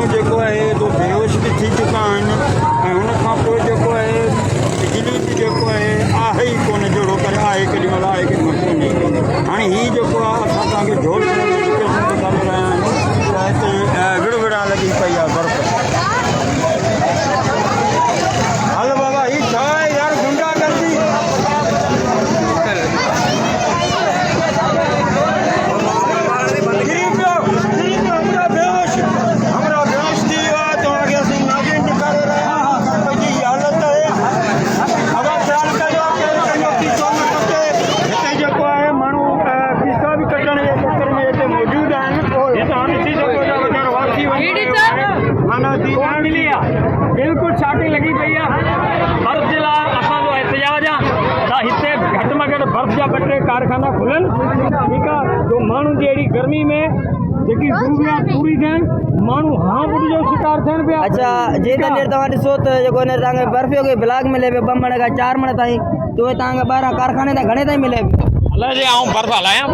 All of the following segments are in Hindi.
माण्हू जेको आहे तो बेहोश बि थी चुका आहिनि ऐं हुन खां पोइ जेको आहे बिजली बि जेको आहे ई कोन जहिड़ो करे आहे केॾीमहिल आहे केॾीमहिल कोन्हे। हाणे हीअ जेको आहे असां तव्हांखे झोल एजुकेशन ॿुधाए रहिया आहियूं त हिते विड़विड़ा लॻी पई आहे बर्फ़। हल बाबा हीअ छा आहे यार गुंडागर्दी। बिल्कुल छाटी लगी पई आहे बर्फ़ जे लाइ असांजो एहतिजाज आहे त हिते घटि में घटि बर्फ़ जा 2-3 कारखाना खुलनि, ठीकु आहे। जो माण्हुनि जी अहिड़ी गर्मी में जेकी ज़रूरियात पूरी थियनि, माण्हू हांफुट जो शिकार थियनि पिया। अच्छा जे त तव्हां ॾिसो त जेको हिन तव्हांखे बर्फ़ जो ब्लॉक मिले पियो 2 मण खां 4 मण ताईं, त उहे तव्हांखे 12 कारखाने ताईं घणे ताईं मिले पियो? अलाए जे आऊं बर्फ़ हलायां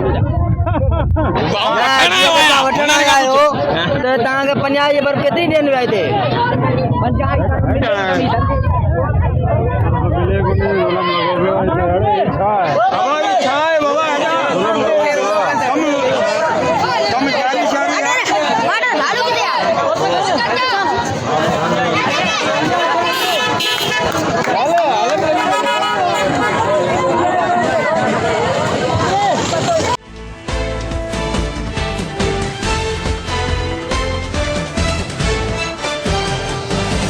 वठण आयो त तव्हांखे 50 जी बर्फ़ केतिरी ॾियनि पिया हिते? 50